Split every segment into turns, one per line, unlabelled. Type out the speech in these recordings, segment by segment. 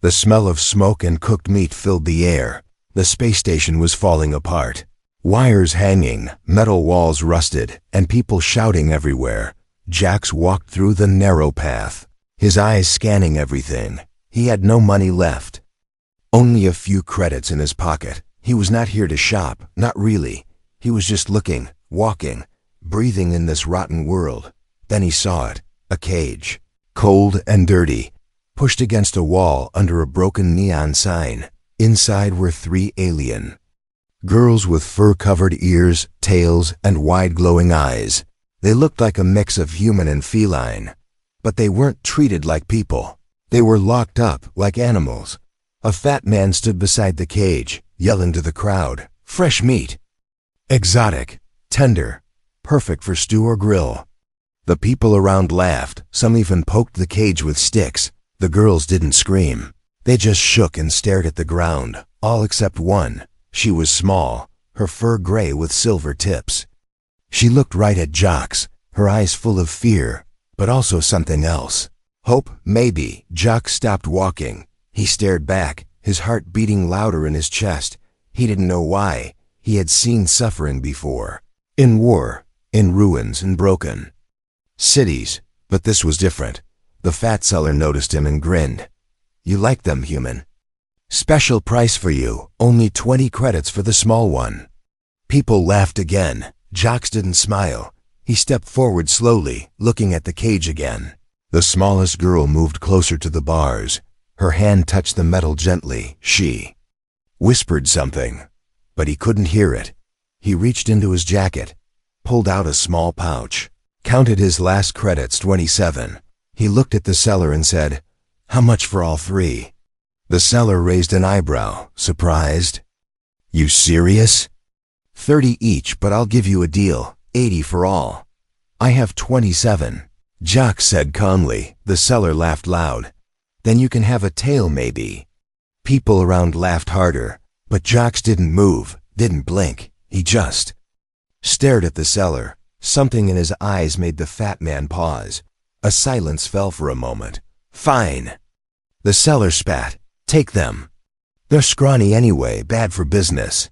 The smell of smoke and cooked meat filled the air. The space station was falling apart. Wires hanging, metal walls rusted, and people shouting everywhere. Jax walked through the narrow path, his eyes scanning everything. He had no money left. Only a few credits in his pocket. He was not here to shop, not really. He was just looking, walking, breathing in this rotten world. Then he saw it, a cage, cold and dirty, pushed against a wall under a broken neon sign. Inside were 3 alien girls with fur-covered ears, tails, and wide glowing eyes. They looked like a mix of human and feline, but they weren't treated like people. They were locked up like animals. A fat man stood beside the cage, yelling to the crowd, "Fresh meat! Exotic, tender, perfect for stew or grill." The people around laughed. Some even poked the cage with sticks. The girls didn't scream. They just shook and stared at the ground, all except one. She was small, her fur gray with silver tips. She looked right at Jax, her eyes full of fear, but also something else. Hope, maybe. Jax stopped walking. He stared back, his heart beating louder in his chest. He didn't know why. He had seen suffering before. In war, in ruins and broken cities, but this was different. The fat seller noticed him and grinned. "You like them, human? Special price for you, only 20 credits for the small one." People laughed again. Jax didn't smile. He stepped forward slowly, looking at the cage again. The smallest girl moved closer to the bars. Her hand touched the metal gently. She whispered something, but he couldn't hear it. He reached into his jacket, pulled out a small pouch, counted his last credits, 27. He looked at the seller and said, "How much for all 3? The seller raised an eyebrow, surprised. "You serious?" 30 each, but I'll give you a deal, 80 for all. "I have 27. Jax said calmly. The seller laughed loud. "Then you can have a tail, maybe." People around laughed harder, but Jax didn't move, didn't blink. He just stared at the seller. Something in his eyes made the fat man pause. A silence fell for a moment. "Fine." The seller spat. "Take them. They're scrawny anyway, bad for business."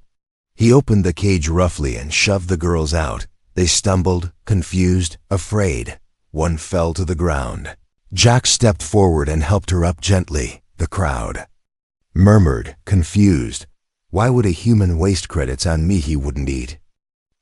He opened the cage roughly and shoved the girls out. They stumbled, confused, afraid. One fell to the ground. Jax stepped forward and helped her up gently. The crowd murmured, confused. Why would a human waste credits on me he wouldn't eat?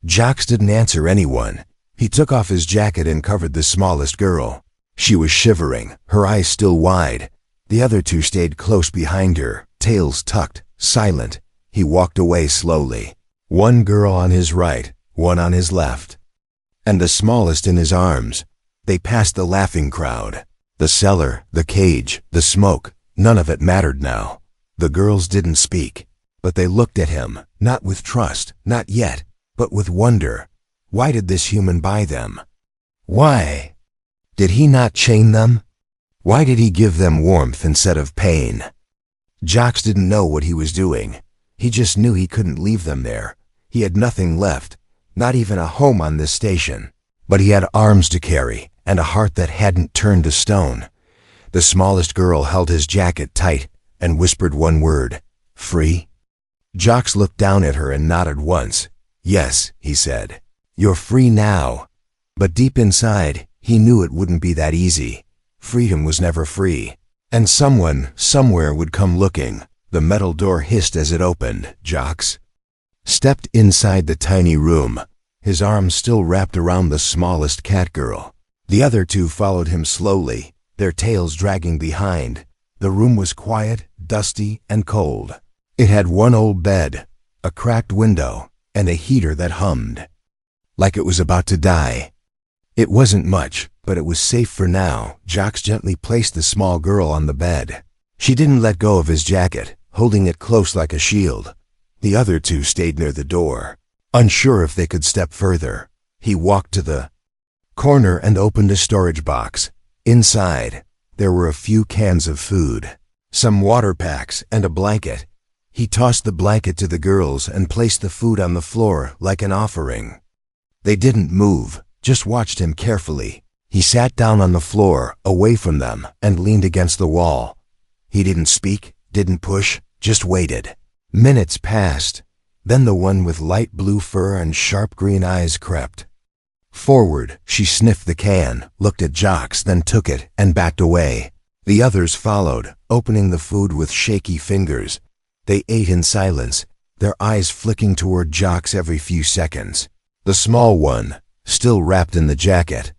Jax didn't answer anyone. He took off his jacket and covered the smallest girl. She was shivering, her eyes still wide. The other 2 stayed close behind her, tails tucked, silent. He walked away slowly. One girl on his right, one on his left, and the smallest in his arms. They passed the laughing crowd. The cellar, the cage, the smoke, none of it mattered now. The girls didn't speak, but they looked at him, not with trust, not yet, but with wonder. Why did this human buy them? Why? Did he not chain them? Why did he give them warmth instead of pain? Jax didn't know what he was doing. He just knew he couldn't leave them there. He had nothing left, not even a home on this station. But he had arms to carry, and a heart that hadn't turned to stone. The smallest girl held his jacket tight and whispered one word, "Free?" Jax looked down at her and nodded once. "Yes," he said. "You're free now." But deep inside, he knew it wouldn't be that easy. Freedom was never free. And someone, somewhere would come looking. The metal door hissed as it opened. Jax stepped inside the tiny room, his arms still wrapped around the smallest cat girl. The other 2 followed him slowly, their tails dragging behind. The room was quiet, dusty, and cold. It had one old bed, a cracked window, and a heater that hummed like it was about to die. It wasn't much, but it was safe for now. Jax gently placed the small girl on the bed. She didn't let go of his jacket, holding it close like a shield. The other 2 stayed near the door, unsure if they could step further. He walked to the corner and opened a storage box. Inside, there were a few cans of food, some water packs, and a blanket. He tossed the blanket to the girls and placed the food on the floor like an offering. They didn't move, just watched him carefully. He sat down on the floor, away from them, and leaned against the wall. He didn't speak, didn't push, just waited. Minutes passed. Then the one with light blue fur and sharp green eyes crept forward. She sniffed the can, looked at Jocks, then took it and backed away. The others followed, opening the food with shaky fingers. They ate in silence, their eyes flicking toward Jocks every few seconds. The small one, still wrapped in the jacket,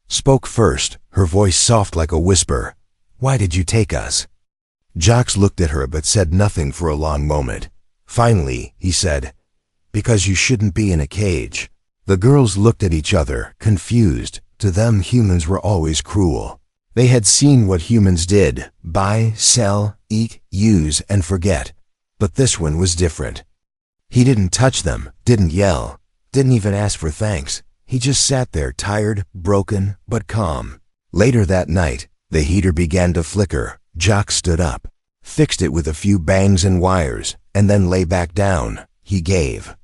spoke first, her voice soft like a whisper. "Why did you take us?" Jocks looked at her but said nothing for a long moment. Finally, he said, "Because you shouldn't be in a cage." The girls looked at each other, confused. To them, humans were always cruel. They had seen what humans did: buy, sell, eat, use, and forget. But this one was different. He didn't touch them, didn't yell, didn't even ask for thanks. He just sat there, tired, broken, but calm. Later that night, the heater began to flicker. Jocks stood up, fixed it with a few bangs and wires, and then lay back down. He gave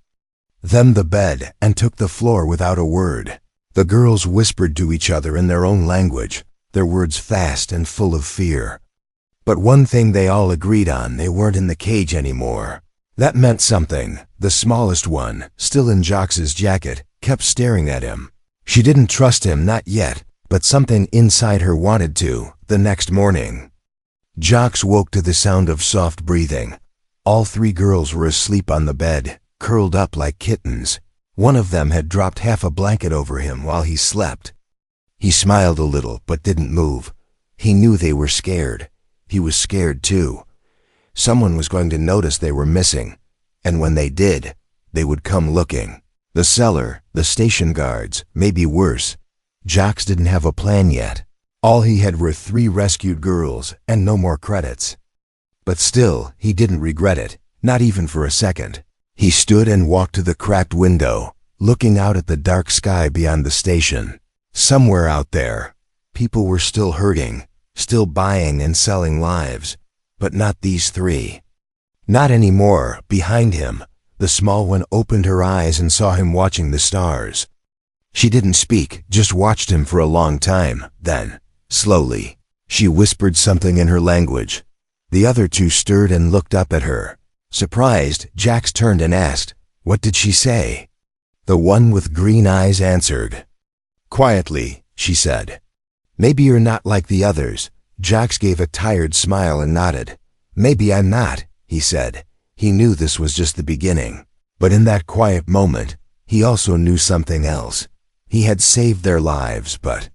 them the bed and took the floor without a word. The girls whispered to each other in their own language, their words fast and full of fear. But one thing they all agreed on: they weren't in the cage anymore. That meant something. The smallest one, still in Jocks's jacket, kept staring at him. She didn't trust him, not yet, but something inside her wanted to. The next morning, Jocks woke to the sound of soft breathing. All three girls were asleep on the bed, curled up like kittens. One of them had dropped half a blanket over him while he slept. He smiled a little but didn't move. He knew they were scared. He was scared too. Someone was going to notice they were missing, and when they did, they would come looking. The cellar, the station guards, maybe worse. Jocks didn't have a plan yet. All he had were 3 rescued girls and no more credits. But still, he didn't regret it, not even for a second. He stood and walked to the cracked window, looking out at the dark sky beyond the station. Somewhere out there, people were still hurting, still buying and selling lives. But not these 3. Not anymore. Behind him, the small one opened her eyes and saw him watching the stars. She didn't speak, just watched him for a long time. Then, slowly, she whispered something in her language. The other 2 stirred and looked up at her. Surprised, Jocks turned and asked, "What did she say?" The one with green eyes answered. Quietly, she said, "Maybe you're not like the others." Jocks gave a tired smile and nodded. "Maybe I'm not," he said. He knew this was just the beginning. But in that quiet moment, he also knew something else. He had saved their lives, but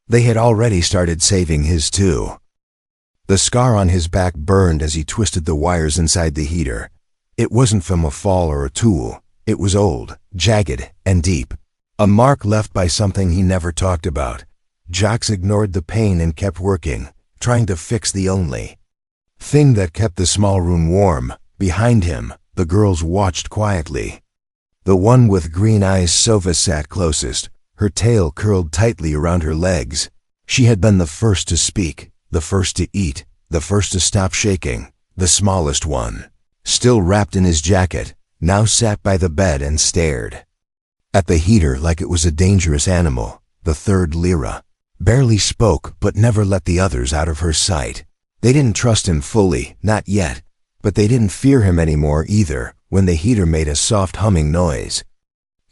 they had already started saving his too. The scar on his back burned as he twisted the wires inside the heater. It wasn't from a fall or a tool. It was old, jagged, and deep. A mark left by something he never talked about. Jocks ignored the pain and kept working, trying to fix the only thing that kept the small room warm. Behind him, the girls watched quietly. The one with green eyes, Sova, sat closest, her tail curled tightly around her legs. She had been the first to speak, the first to eat, the first to stop shaking. The smallest one, still wrapped in his jacket, now sat by the bed and stared at the heater like it was a dangerous animal. The third, Lyra, barely spoke but never let the others out of her sight. They didn't trust him fully, not yet, but they didn't fear him anymore either. When the heater made a soft humming noise,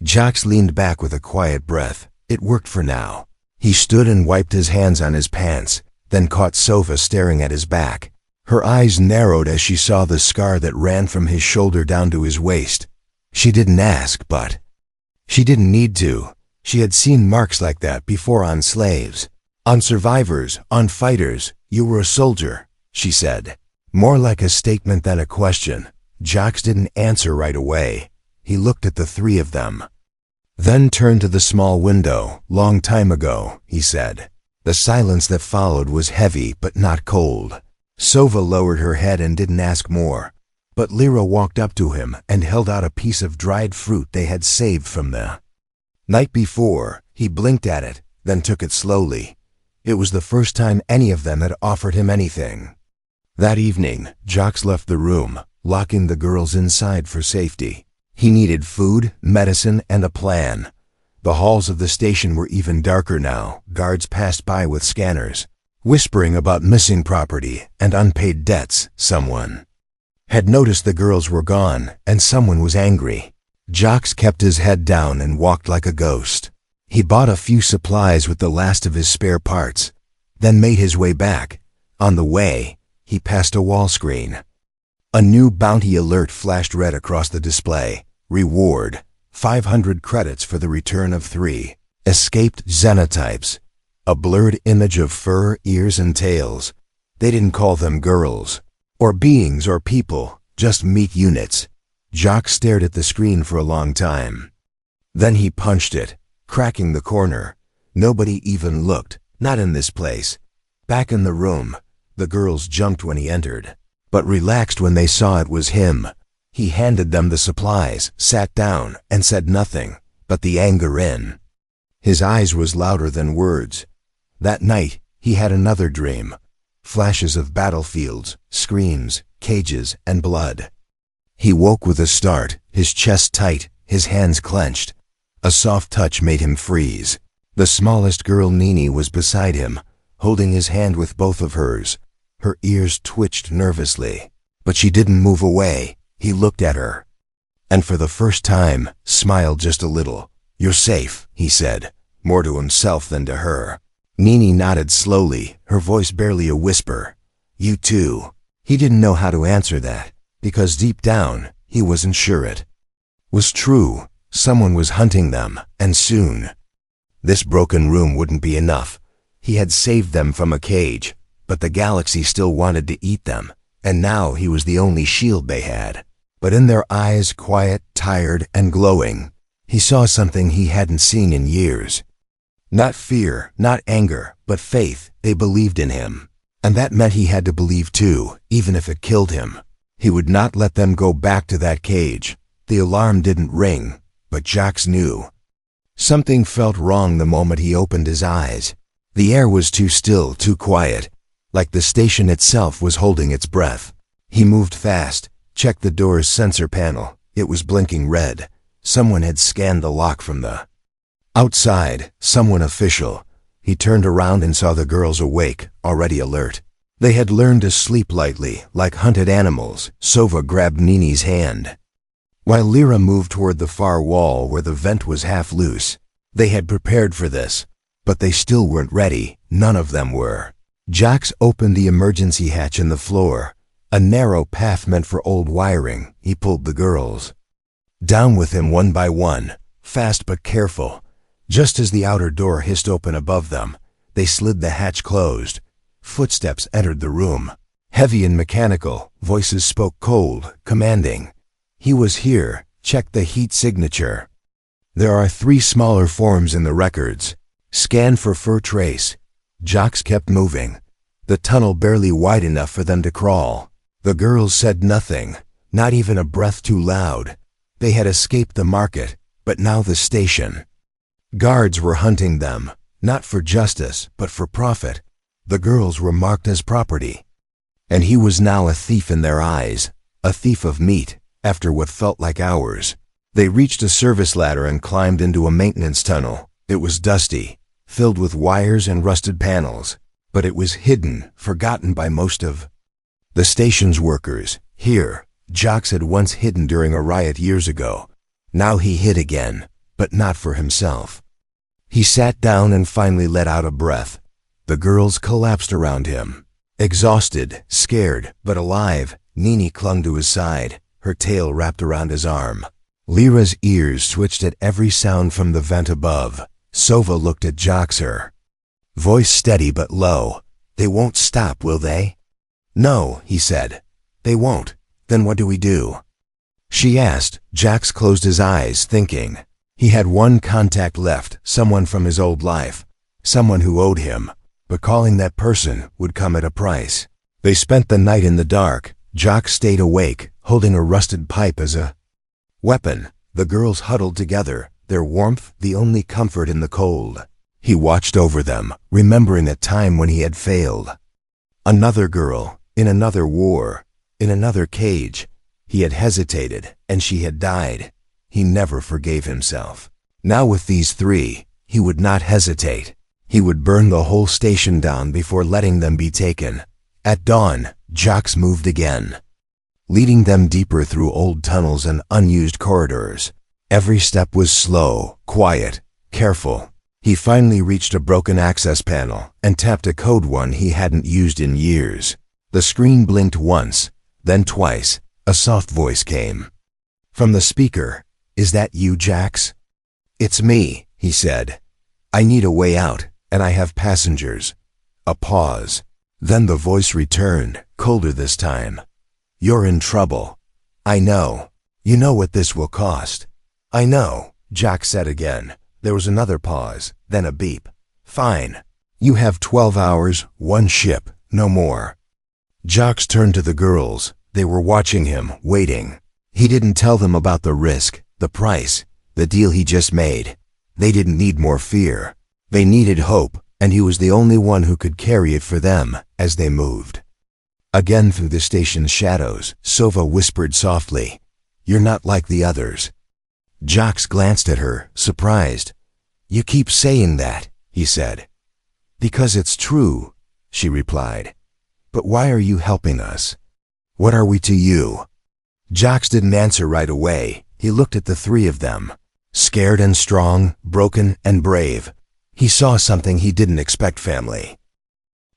Jocks leaned back with a quiet breath. It worked for now. He stood and wiped his hands on his pants, then caught Sova staring at his back. Her eyes narrowed as she saw the scar that ran from his shoulder down to his waist. She didn't ask, but she didn't need to. She had seen marks like that before on slaves, on survivors, on fighters. "You were a soldier," she said, more like a statement than a question. Jocks didn't answer right away. He looked at the 3 of them, then turned to the small window. "Long time ago," he said. The silence that followed was heavy but not cold. Sova lowered her head and didn't ask more. But Lyra walked up to him and held out a piece of dried fruit they had saved from the night before. He blinked at it, then took it slowly. It was the first time any of them had offered him anything. That evening, Jocks left the room, locking the girls inside for safety. He needed food, medicine, and a plan. The halls of the station were even darker now. Guards passed by with scanners. whispering about missing property and unpaid debts. Someone had noticed the girls were gone, and someone was angry. Jacques kept his head down and walked like a ghost. He bought a few supplies with the last of his spare parts, then made his way back. On the way, he passed a wall screen. A new bounty alert flashed red across the display. Reward: 500 credits for the return of 3 escaped xenotypes. A blurred image of fur, ears, and tails. They didn't call them girls, or beings, or people, just meat units. Jacques stared at the screen for a long time. Then he punched it, cracking the corner. Nobody even looked, not in this place. Back in the room, the girls jumped when he entered, but relaxed when they saw it was him. He handed them the supplies, sat down, and said nothing, but the anger in his eyes was louder than words. That night, he had another dream. Flashes of battlefields, screams, cages, and blood. He woke with a start, his chest tight, his hands clenched. A soft touch made him freeze. The smallest girl, Nini, was beside him, holding his hand with both of hers. Her ears twitched nervously, but she didn't move away. He looked at her, and for the first time, smiled just a little. "You're safe," he said, more to himself than to her. Nini nodded slowly, her voice barely a whisper. "You too." He didn't know how to answer that, because deep down, he wasn't sure it was true. Someone was hunting them, and soon. This broken room wouldn't be enough. He had saved them from a cage, but the galaxy still wanted to eat them, and now he was the only shield they had. But in their eyes, quiet, tired, and glowing, he saw something he hadn't seen in years. Not fear, not anger, but faith. They believed in him. And that meant he had to believe too, even if it killed him. He would not let them go back to that cage. The alarm didn't ring, but Jacques knew. Something felt wrong the moment he opened his eyes. The air was too still, too quiet, like the station itself was holding its breath. He moved fast, checked the door's sensor panel. It was blinking red. Someone had scanned the lock from the outside, someone official. He turned around and saw the girls awake, already alert. They had learned to sleep lightly, like hunted animals. Sova grabbed Nini's hand, while Lyra moved toward the far wall where the vent was half loose. They had prepared for this, but they still weren't ready. None of them were. Jacques opened the emergency hatch in the floor, a narrow path meant for old wiring. He pulled the girls down with him one by one, fast but careful. Just as the outer door hissed open above them, they slid the hatch closed. Footsteps entered the room, heavy and mechanical. Voices spoke cold, commanding. He was here. Check the heat signature. There are 3 smaller forms in the records. Scan for fur trace. Jacques kept moving, the tunnel barely wide enough for them to crawl. The girls said nothing, not even a breath too loud. They had escaped the market, but now the station. Guards were hunting them, not for justice, but for profit. The girls were marked as property, and he was now a thief in their eyes, a thief of meat. After what felt like hours, they reached a service ladder and climbed into a maintenance tunnel. It was dusty, filled with wires and rusted panels, but it was hidden, forgotten by most of the station's workers. Here, Jacques had once hidden during a riot years ago. Now he hid again, but not for himself. He sat down and finally let out a breath. The girls collapsed around him, exhausted, scared, but alive. Nini clung to his side, her tail wrapped around his arm. Lyra's ears twitched at every sound from the vent above. Sova looked at Jacques, her voice steady but low. "They won't stop, will they?" "No," he said. "They won't." "Then what do we do?" she asked. Jacques closed his eyes, thinking. He had one contact left, someone from his old life, someone who owed him, but calling that person would come at a price. They spent the night in the dark. Jacques stayed awake, holding a rusted pipe as a weapon. The girls huddled together, their warmth the only comfort in the cold. He watched over them, remembering a time when he had failed. Another girl, in another war, in another cage. He had hesitated, and she had died. He never forgave himself. Now with these 3, he would not hesitate. He would burn the whole station down before letting them be taken. At dawn, Jacques moved again, leading them deeper through old tunnels and unused corridors. Every step was slow, quiet, careful. He finally reached a broken access panel and tapped a code one he hadn't used in years. The screen blinked once, then twice. A soft voice came from the speaker. "Is that you, Jacques?" "It's me," he said. "I need a way out, and I have passengers." A pause. Then the voice returned, colder this time. "You're in trouble." "I know. You know what this will cost." "I know," Jacques said again. There was another pause, then a beep. "Fine. You have 12 hours, one ship, no more." Jacques turned to the girls. They were watching him, waiting. He didn't tell them about the risk, the price, the deal he just made. They didn't need more fear. They needed hope, and he was the only one who could carry it for them as they moved. Again through the station's shadows, Sova whispered softly, "You're not like the others." Jacques glanced at her, surprised. "You keep saying that," he said. "Because it's true," she replied. "But why are you helping us? What are we to you?" Jacques didn't answer right away. He looked at the three of them, scared and strong, broken and brave. He saw something he didn't expect. Family.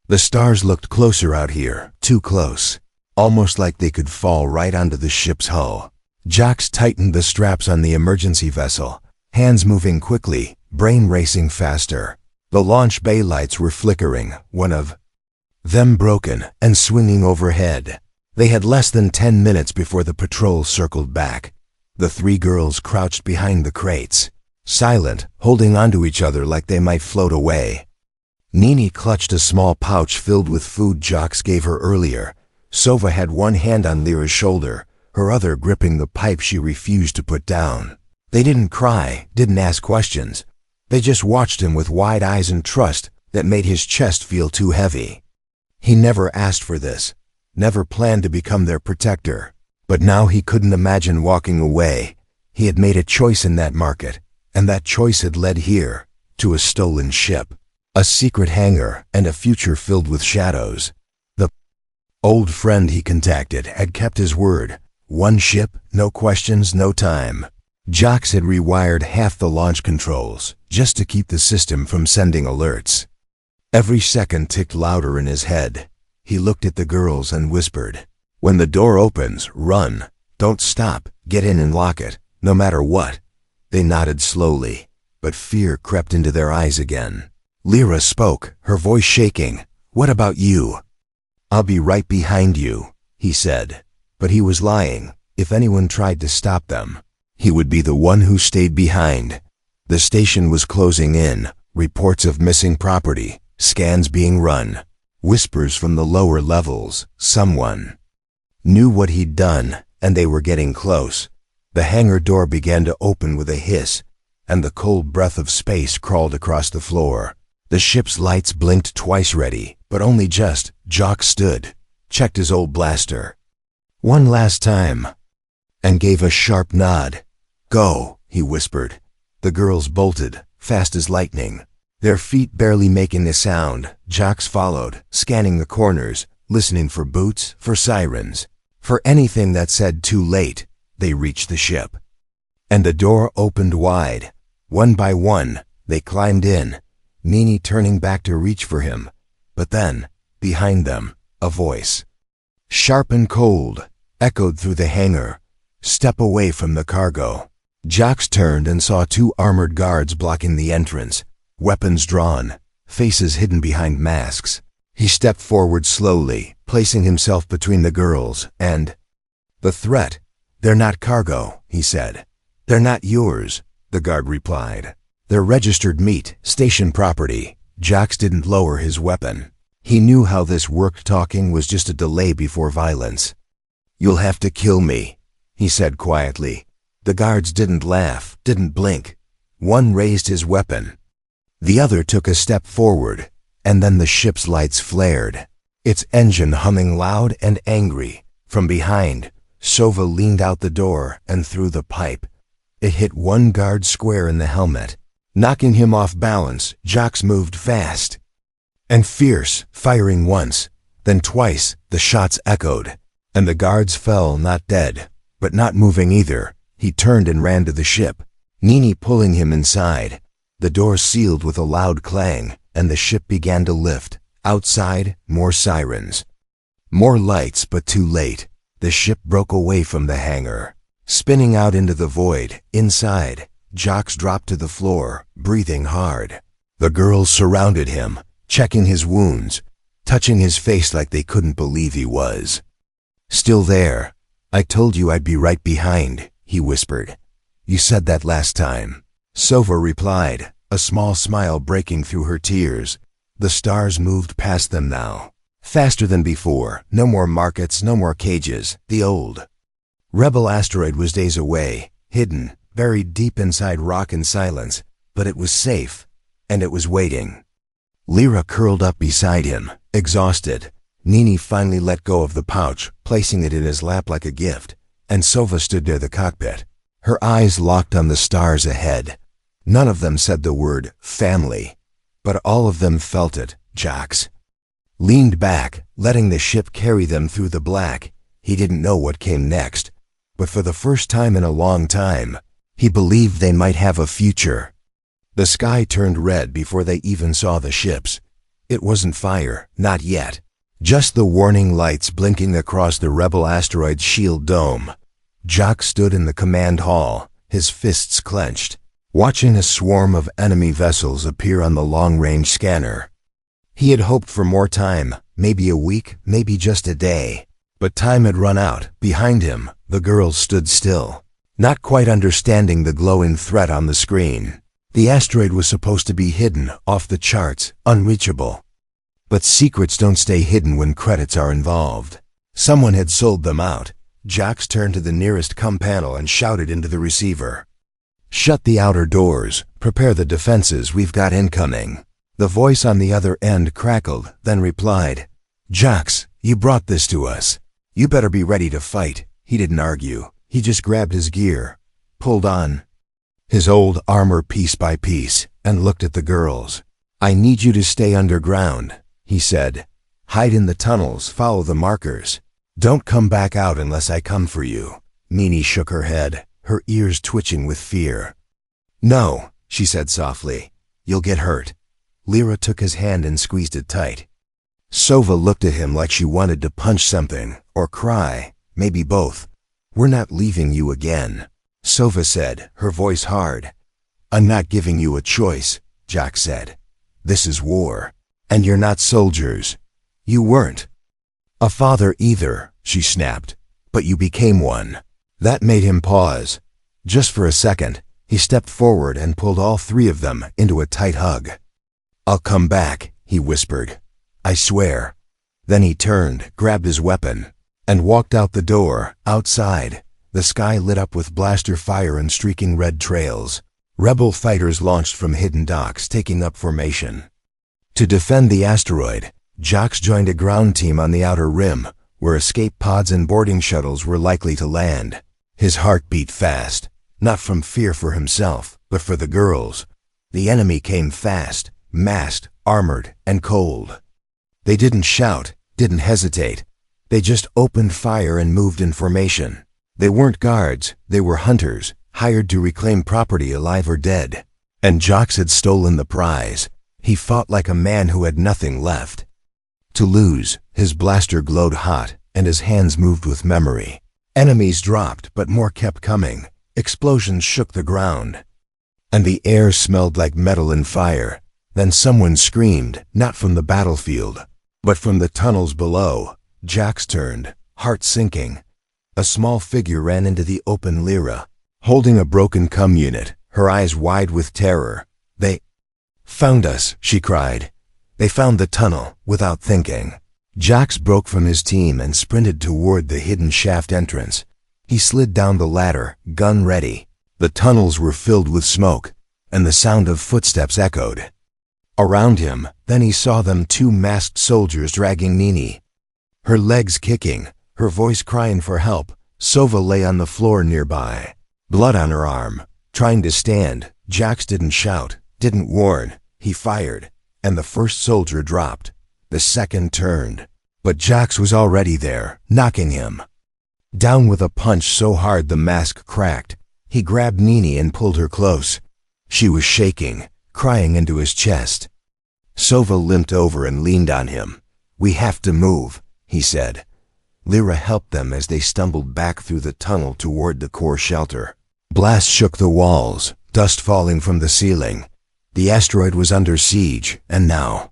The stars looked closer out here, too close, almost like they could fall right onto the ship's hull. Jacques tightened the straps on the emergency vessel, hands moving quickly, brain racing faster. The launch bay lights were flickering, one of them broken and swinging overhead. They had less than 10 minutes before the patrol circled back. The three girls crouched behind the crates, silent, holding onto each other like they might float away. Nini clutched a small pouch filled with food Jacques gave her earlier. Sova had one hand on Lyra's shoulder, her other gripping the pipe she refused to put down. They didn't cry, didn't ask questions. They just watched him with wide eyes and trust that made his chest feel too heavy. He never asked for this, never planned to become their protector. But now he couldn't imagine walking away. He had made a choice in that market, and that choice had led here, to a stolen ship, a secret hangar, and a future filled with shadows. The old friend he contacted had kept his word. One ship, no questions, no time. Jacques had rewired half the launch controls, just to keep the system from sending alerts. Every second ticked louder in his head. He looked at the girls and whispered, "When the door opens, run. Don't stop. Get in and lock it, no matter what." They nodded slowly, but fear crept into their eyes again. Lyra spoke, her voice shaking. "What about you?" "I'll be right behind you," he said. But he was lying. If anyone tried to stop them, he would be the one who stayed behind. The station was closing in, reports of missing property, scans being run, whispers from the lower levels. Someone knew what he'd done, and they were getting close. The hangar door began to open with a hiss, and the cold breath of space crawled across the floor. The ship's lights blinked twice ready, but only just. Jacques stood, checked his old blaster one last time, and gave a sharp nod. "Go," he whispered. The girls bolted, fast as lightning, their feet barely making a sound. Jacques followed, scanning the corners, listening for boots, for sirens, for anything that said too late. They reached the ship, and the door opened wide. One by one, they climbed in, Nini turning back to reach for him. But then, behind them, a voice, sharp and cold, echoed through the hangar. "Step away from the cargo." Jacques turned and saw two armored guards blocking the entrance, weapons drawn, faces hidden behind masks. He stepped forward slowly, placing himself between the girls and the threat. "They're not cargo," he said. "They're not yours," the guard replied. "They're registered meat, station property." Jacques didn't lower his weapon. He knew how this worked. Talking was just a delay before violence. "You'll have to kill me," he said quietly. The guards didn't laugh, didn't blink. One raised his weapon. The other took a step forward, and then the ship's lights flared, its engine humming loud and angry. From behind, Sova leaned out the door and threw the pipe. It hit one guard square in the helmet. Knocking him off balance, Jax moved fast and fierce, firing once, then twice. The shots echoed, and the guards fell, not dead, but not moving either. He turned and ran to the ship, Nini pulling him inside. The door sealed with a loud clang, and the ship began to lift. Outside, more sirens. More lights, but too late. The ship broke away from the hangar, spinning out into the void. Inside, Jax dropped to the floor, breathing hard. The girls surrounded him, checking his wounds, touching his face like they couldn't believe he was still there. "I told you I'd be right behind," he whispered. "You said that last time." Sova replied, a small smile breaking through her tears. The stars moved past them now, faster than before. No more markets, no more cages. The old rebel asteroid was days away, hidden, buried deep inside rock and silence, but it was safe, and it was waiting. Lyra curled up beside him, exhausted. Nini finally let go of the pouch, placing it in his lap like a gift, and Sova stood near the cockpit. Her eyes locked on the stars ahead. None of them said the word family, but all of them felt it. Jax leaned back, letting the ship carry them through the black. He didn't know what came next, but for the first time in a long time, he believed they might have a future. The sky turned red before they even saw the ships. It wasn't fire, not yet. Just the warning lights blinking across the rebel asteroid's shield dome. Jax stood in the command hall, his fists clenched, watching a swarm of enemy vessels appear on the long-range scanner. He had hoped for more time, maybe a week, maybe just a day. But time had run out. Behind him, the girls stood still, not quite understanding the glowing threat on the screen. The asteroid was supposed to be hidden, off the charts, unreachable. But secrets don't stay hidden when credits are involved. Someone had sold them out. Jax turned to the nearest comm panel and shouted into the receiver. "Shut the outer doors. Prepare the defenses. We've got incoming." The voice on the other end crackled, then replied, "Jax, you brought this to us. You better be ready to fight." He didn't argue. He just grabbed his gear, pulled on his old armor piece by piece, and looked at the girls. "I need you to stay underground," he said. "Hide in the tunnels, follow the markers. Don't come back out unless I come for you." Nini shook her head, her ears twitching with fear. "No," she said softly. "You'll get hurt." Lyra took his hand and squeezed it tight. Sova looked at him like she wanted to punch something, or cry, maybe both. "We're not leaving you again," Sova said, her voice hard. "I'm not giving you a choice," Jax said. "This is war, and you're not soldiers. You weren't a father either," she snapped, "but you became one." That made him pause. Just for a second, he stepped forward and pulled all three of them into a tight hug. "I'll come back," he whispered. "I swear." Then he turned, grabbed his weapon, and walked out the door. Outside, the sky lit up with blaster fire and streaking red trails. Rebel fighters launched from hidden docks, taking up formation. To defend the asteroid, Jax joined a ground team on the outer rim, where escape pods and boarding shuttles were likely to land. His heart beat fast, not from fear for himself, but for the girls. The enemy came fast, masked, armored, and cold. They didn't shout, didn't hesitate. They just opened fire and moved in formation. They weren't guards, they were hunters, hired to reclaim property alive or dead. And Jax had stolen the prize. He fought like a man who had nothing left to lose. His blaster glowed hot, and his hands moved with memory. Enemies dropped, but more kept coming. Explosions shook the ground, and the air smelled like metal and fire. Then someone screamed, not from the battlefield, but from the tunnels below. Jax turned, heart sinking. A small figure ran into the open Lyra, holding a broken comm unit, her eyes wide with terror. "They found us," she cried. "They found the tunnel," without thinking. Jax broke from his team and sprinted toward the hidden shaft entrance. He slid down the ladder, gun ready. The tunnels were filled with smoke, and the sound of footsteps echoed around him. Then he saw them, two masked soldiers dragging Nini, her legs kicking, her voice crying for help. Sova lay on the floor nearby, blood on her arm, trying to stand. Jax didn't shout, Didn't warn. He fired, and the first soldier dropped. The second turned. But Jax was already there, knocking him down with a punch so hard the mask cracked. He grabbed Nini and pulled her close. She was shaking, crying into his chest. Sova limped over and leaned on him. "We have to move," he said. Lyra helped them as they stumbled back through the tunnel toward the core shelter. Blasts shook the walls, dust falling from the ceiling. The asteroid was under siege, and now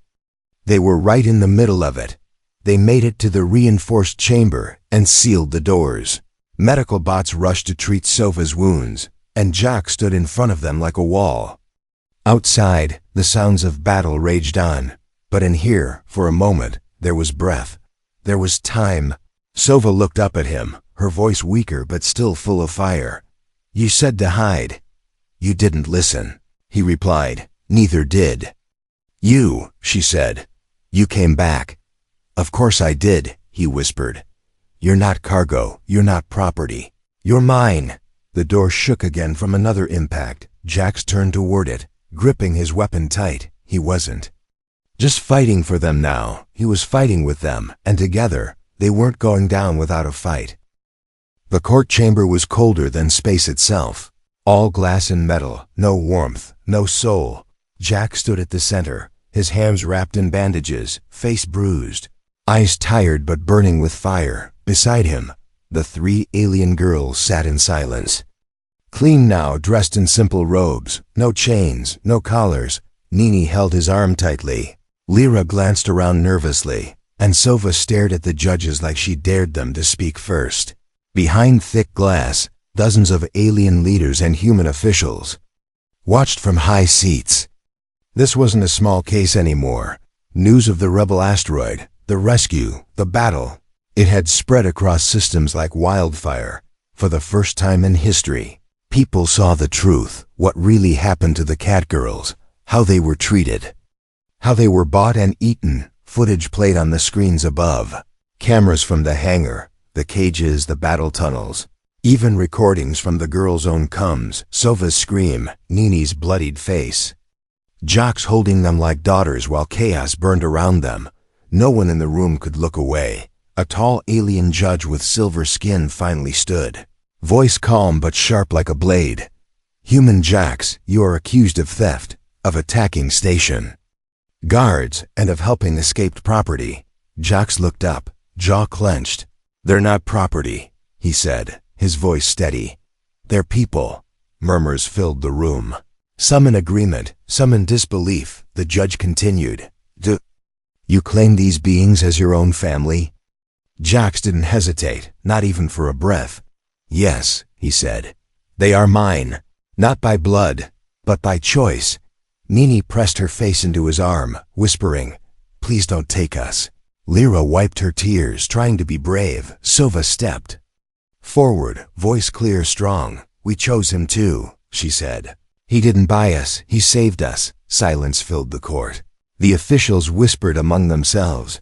they were right in the middle of it. They made it to the reinforced chamber and sealed the doors. Medical bots rushed to treat Sova's wounds, and Jax stood in front of them like a wall. Outside, the sounds of battle raged on, but in here, for a moment, there was breath. There was time. Sova looked up at him, her voice weaker but still full of fire. "You said to hide." "You didn't listen," he replied. "Neither did you," she said. "You came back." "Of course I did," he whispered. "You're not cargo, you're not property. You're mine." The door shook again from another impact. Jax turned toward it, gripping his weapon tight. He wasn't just fighting for them now. He was fighting with them, and together, they weren't going down without a fight. The court chamber was colder than space itself. All glass and metal, no warmth, no soul. Jack stood at the center, his hands wrapped in bandages, face bruised, eyes tired but burning with fire. Beside him, the three alien girls sat in silence. Clean now, dressed in simple robes, no chains, no collars. Nini held his arm tightly. Lyra glanced around nervously, and Sova stared at the judges like she dared them to speak first. Behind thick glass, dozens of alien leaders and human officials watched from high seats. This wasn't a small case anymore. News of the rebel asteroid, the rescue, the battle. It had spread across systems like wildfire. For the first time in history, people saw the truth, what really happened to the catgirls, how they were treated, how they were bought and eaten. Footage played on the screens above. Cameras from the hangar, the cages, the battle tunnels. Even recordings from the girls' own coms, Sova's scream, Nini's bloodied face. Jocks holding them like daughters while chaos burned around them. No one in the room could look away. A tall alien judge with silver skin finally stood. Voice calm but sharp like a blade. "Human Jax, you are accused of theft, of attacking station guards, and of helping escaped property." Jax looked up, jaw clenched. "They're not property," he said, his voice steady. "They're people." Murmurs filled the room. Some in agreement, some in disbelief. The judge continued. "Do you claim these beings as your own family?" Jax didn't hesitate, not even for a breath. "Yes," he said. "They are mine, not by blood, but by choice." Nini pressed her face into his arm, whispering, "Please don't take us." Lyra wiped her tears, trying to be brave. Sova stepped forward, voice clear, strong. "We chose him too," she said. "He didn't buy us, he saved us." Silence filled the court. The officials whispered among themselves.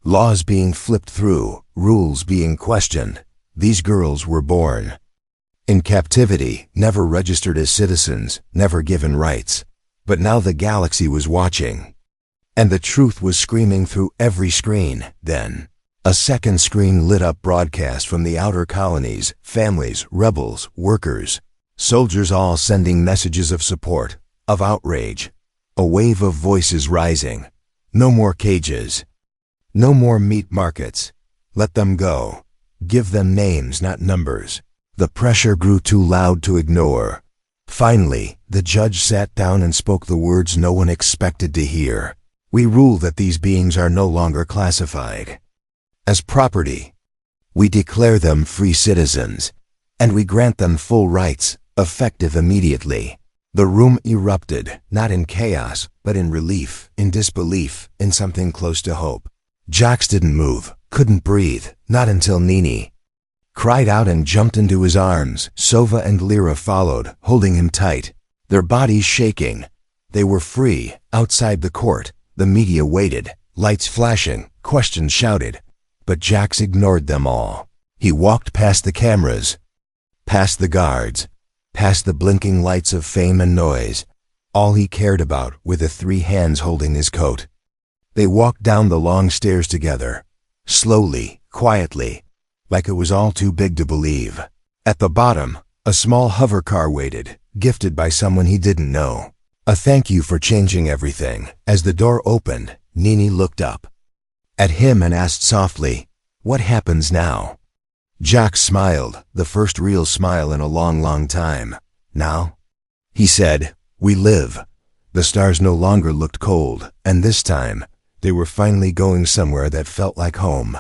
Laws being flipped through, rules being questioned. These girls were born in captivity, never registered as citizens, never given rights. But now the galaxy was watching, and the truth was screaming through every screen. Then, a second screen lit up broadcast from the outer colonies, families, rebels, workers, soldiers, all sending messages of support, of outrage. A wave of voices rising. No more cages. No more meat markets. Let them go. Give them names, not numbers. The pressure grew too loud to ignore. Finally, the judge sat down and spoke the words no one expected to hear. "We rule that these beings are no longer classified as property. We declare them free citizens, and we grant them full rights, effective immediately." The room erupted, not in chaos, but in relief, in disbelief, in something close to hope. Jax didn't move, couldn't breathe, not until Nini cried out and jumped into his arms. Sova and Lyra followed, holding him tight, their bodies shaking. They were free, outside the court. The media waited, lights flashing, questions shouted. But Jax ignored them all. He walked past the cameras, past the guards, past the blinking lights of fame and noise, all he cared about were the 3 hands holding his coat. They walked down the long stairs together, slowly, quietly, like it was all too big to believe. At the bottom, a small hover car waited, gifted by someone he didn't know. A thank you for changing everything. As the door opened, Nini looked up at him and asked softly, "What happens now?" Jack smiled, the first real smile in a long, long time. "Now?" he said, "We live." The stars no longer looked cold, and this time, they were finally going somewhere that felt like home.